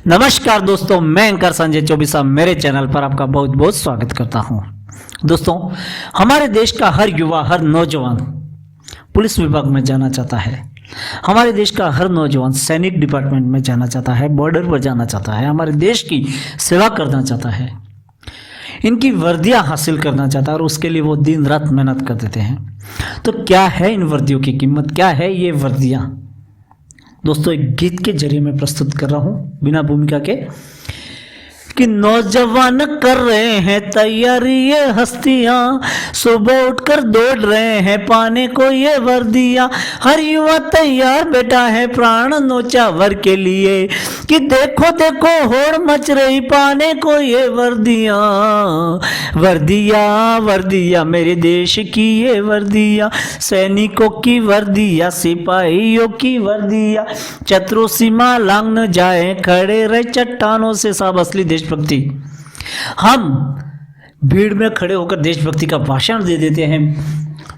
नमस्कार दोस्तों, मैं एंकर संजय चौबीसा मेरे चैनल पर आपका बहुत बहुत स्वागत करता हूं। दोस्तों, हमारे देश का हर युवा, हर नौजवान पुलिस विभाग में जाना चाहता है। हमारे देश का हर नौजवान सैनिक डिपार्टमेंट में जाना चाहता है, बॉर्डर पर जाना चाहता है, हमारे देश की सेवा करना चाहता है, इनकी वर्दियां हासिल करना चाहता है और उसके लिए वो दिन रात मेहनत कर देते हैं। तो क्या है इन वर्दियों की कीमत, क्या है ये वर्दियां? दोस्तों, एक गीत के जरिए मैं प्रस्तुत कर रहा हूं बिना भूमिका के कि नौजवान कर रहे हैं तैयारी ये हस्तियां, सुबह उठकर दौड़ रहे हैं पाने को ये वर्दियां। हर युवा तैयार बैठा है प्राण नौचावर के लिए कि देखो देखो होड़ मच रही पाने को ये वर्दियां। वर्दियां वर्दियां मेरे देश की ये वर्दियां, सैनिकों की वर्दियां, सिपाहियों की वर्दियां, शत्रु सीमा लांग न जाए, खड़े रहे चट्टानों से। साहब, असली देशभक्ति। हम भीड़ में खड़े होकर देशभक्ति का भाषण दे देते हैं,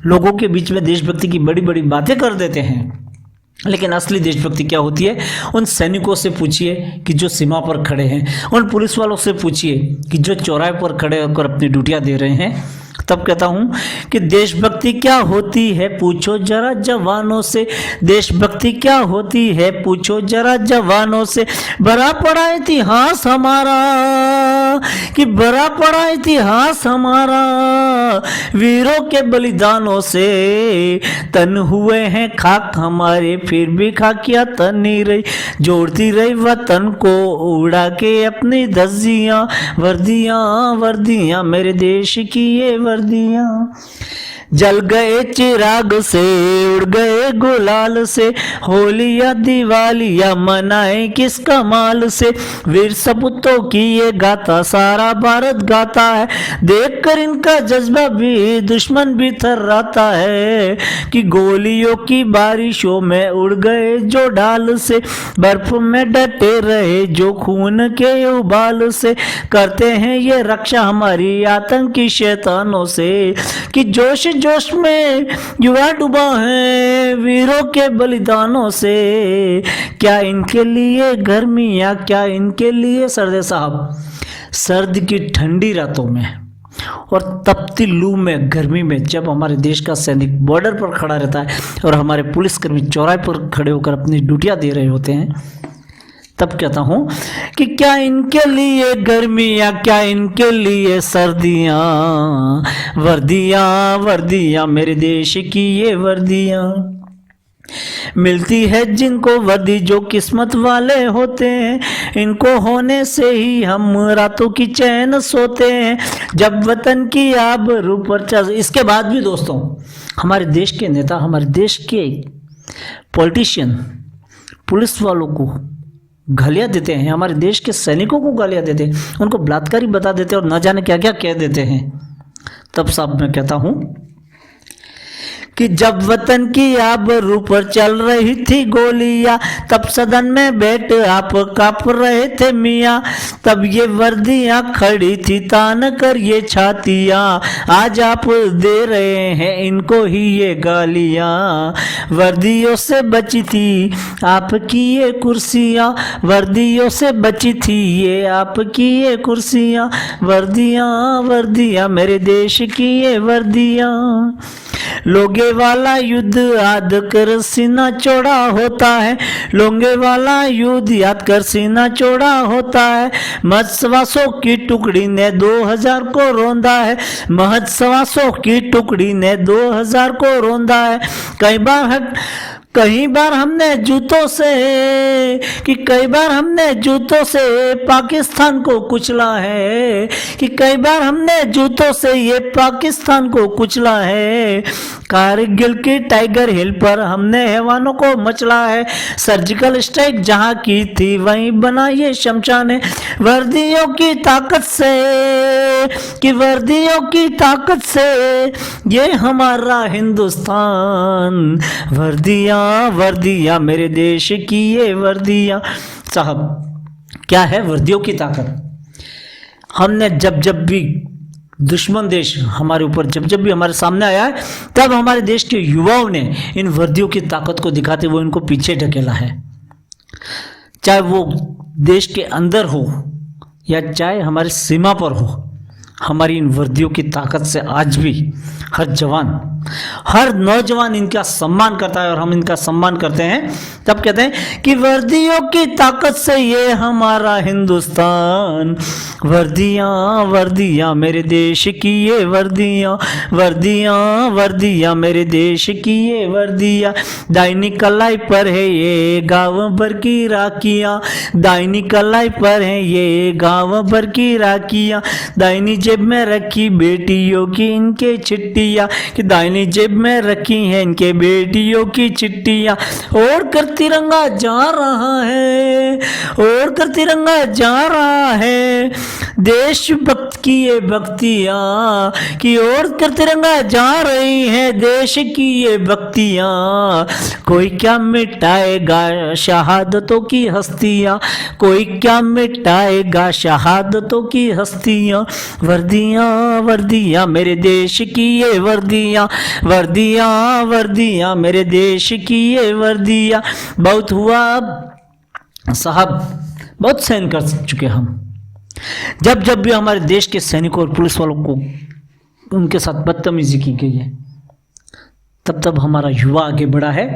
लोगों के बीच में देशभक्ति की बड़ी बड़ी बातें कर देते हैं, लेकिन असली देशभक्ति क्या होती है? उन सैनिकों से पूछिए कि जो सीमा पर खड़े हैं, उन पुलिस वालों से पूछिए कि जो चौराहे पर खड़े होकर अपनी ड्यूटियां दे रहे हैं। तब कहता हूं कि देशभक्ति क्या होती है पूछो जरा जवानों से। देशभक्ति क्या होती है पूछो जरा जवानों से। भरा पड़ा इतिहास हमारा, कि भरा पड़ा इतिहास हमारा, वीरों के बलिदानों से। तन हुए हैं खाक हमारे, फिर भी खाकिया तन नहीं रही, जोड़ती रही वतन को उड़ा के अपनी धज्जियां। वर्दियां वर्दियां मेरे देश की ये वर्दियां, जल गए चिराग से, उड़ गए गुलाल से, होलिया दिवालिया मनाए किस कमाल से। वीर सपूतों की ये गाथा सारा भारत गाता है, देखकर इनका जज्बा भी दुश्मन भी थर्राता है कि गोलियों की बारिशों में उड़ गए जो ढाल से, बर्फ में डटे रहे जो खून के उबाल से। करते हैं ये रक्षा हमारी आतंकी शैतानों से कि जोश जोश में युवा डूबा है वीरों के बलिदानों से। क्या इनके लिए गर्मियां, क्या इनके लिए सर्द? साहब, सर्द की ठंडी रातों में और तपती लू में, गर्मी में, जब हमारे देश का सैनिक बॉर्डर पर खड़ा रहता है और हमारे पुलिसकर्मी चौराहे पर खड़े होकर अपनी ड्यूटियां दे रहे होते हैं, तब कहता हूं कि क्या इनके लिए गर्मियां, क्या इनके लिए सर्दियां। वर्दियां वर्दियां मेरे देश की ये वर्दियां, मिलती है जिनको वर्दी जो किस्मत वाले होते हैं, इनको होने से ही हम रातों की चैन सोते हैं, जब वतन की आबरू पर चढ़। इसके बाद भी दोस्तों, हमारे देश के नेता, हमारे देश के पॉलिटिशियन पुलिस वालों को गालियां देते हैं, हमारे देश के सैनिकों को गालियां देते हैं, उनको बलात्कारी बता देते हैं और न जाने क्या क्या कह देते हैं। तब साहब मैं कहता हूं कि जब वतन की आबरू पर चल रही थी गोलियां, तब सदन में बैठ आप कांप रहे थे मियाँ, तब ये वर्दियां खड़ी थी तान कर ये छातियां, आज आप दे रहे हैं इनको ही ये गालियां। वर्दियों से बची थी आपकी ये कुर्सियां, वर्दियों से बची थी ये आपकी ये कुर्सियां। वर्दियां वर्दियां मेरे देश की ये वर्दियां, लोगे वाला युद्ध याद कर सीना चौड़ा होता है, लोगे वाला युद्ध याद कर सीना चौड़ा होता है। महत्सवासों की टुकड़ी ने 2000 को रोंदा है, महत्सवासों की टुकड़ी ने 2000 को रोंदा है। कई बार हमने जूतों से, कि कई बार हमने जूतों से पाकिस्तान को कुचला है, कि कई बार हमने जूतों से ये पाकिस्तान को कुचला है। कारगिल की टाइगर हिल पर हमने हैवानों को मचला है, सर्जिकल स्ट्राइक जहां की थी वहीं बना ये शमशान है। वर्दियों की ताकत से, कि वर्दियों की ताकत से ये हमारा हिंदुस्तान। वर्दियां वर्दियां मेरे देश की ये वर्दियां। साहब, क्या है वर्दियों की ताकत? हमने जब जब भी दुश्मन देश हमारे ऊपर जब जब भी हमारे सामने आया है, तब हमारे देश के युवाओं ने इन वर्दियों की ताकत को दिखाते हुए इनको पीछे ढकेला है। चाहे वो देश के अंदर हो या चाहे हमारी सीमा पर हो, हमारी इन वर्दियों की ताकत से आज भी हर जवान, हर नौजवान इनका सम्मान करता है और हम इनका सम्मान करते हैं। तब कहते हैं कि वर्दियों की ताकत से ये हमारा हिंदुस्तान, वर्दियाँ वर्दियाँ मेरे देश की ये वर्दियाँ, वर्दियाँ वर्दियाँ मेरे देश की ये वर्दियाँ, दाहिनी कलाई पर है ये गाँव भर की राखियाँ, दाहिनी कलाई पर है ये गाँव भर की राखियाँ, दाहिनी जेब में रखी बेटियों की इनके चिट्ठियाँ, कि दाहिनी जेब में रखी हैं इनके बेटियों की चिट्ठियाँ, और कर तिरंगा जा रहा है, और कर तिरंगा जा रहा है, देशभक्त की ये भक्तियाँ की ओर कर तिरंगा जा रही है, देश की ये भक्तियाँ, कोई क्या मिटाएगा शहादतों की हस्तियाँ, कोई क्या मिटाएगा शहादतों की हस्तियाँ, वर्दियाँ वर्दियाँ मेरे देश की ये वर्दियाँ, वर्दियाँ वर्दियाँ मेरे देश की ये वर्दियाँ। बहुत हुआ साहब, बहुत सहन कर चुके हम। जब जब भी हमारे देश के सैनिकों और पुलिस वालों को उनके साथ बदतमीजी की गई है, तब तब हमारा युवा आगे बढ़ा है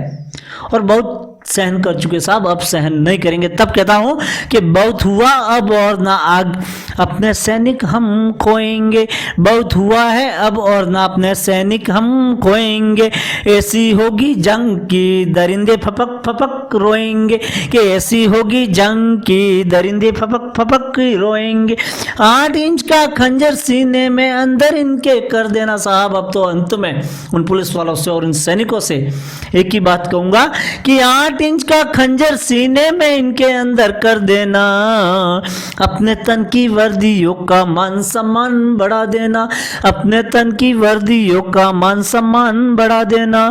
और बहुत सहन कर चुके साहब, अब सहन नहीं करेंगे। तब कहता हूं कि बहुत हुआ अब और ना आग, अपने सैनिक हम खोएंगे, बहुत हुआ है अब और ना अपने सैनिक हम खोएंगे, ऐसी होगी जंग की दरिंदे फपक फपक रोएंगे, कि ऐसी होगी जंग की दरिंदे फपक फपक रोएंगे, 8 इंच का खंजर सीने में अंदर इनके कर देना साहब। अब तो अंत में उन पुलिस वालों से और उन सैनिकों से एक ही बात कहूंगा कि 8 इंच का खंजर सीने में इनके अंदर कर देना, अपने तन की वर्दियों का मान सम्मान बढ़ा देना, अपने तन की वर्दियों का मान सम्मान बढ़ा देना,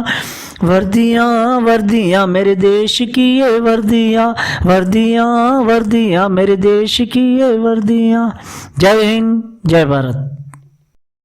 वर्दियाँ वर्दियाँ मेरे देश की ये वर्दियाँ, वर्दियाँ वर्दियाँ मेरे देश की ये वर्दियाँ। जय हिंद, जय भारत।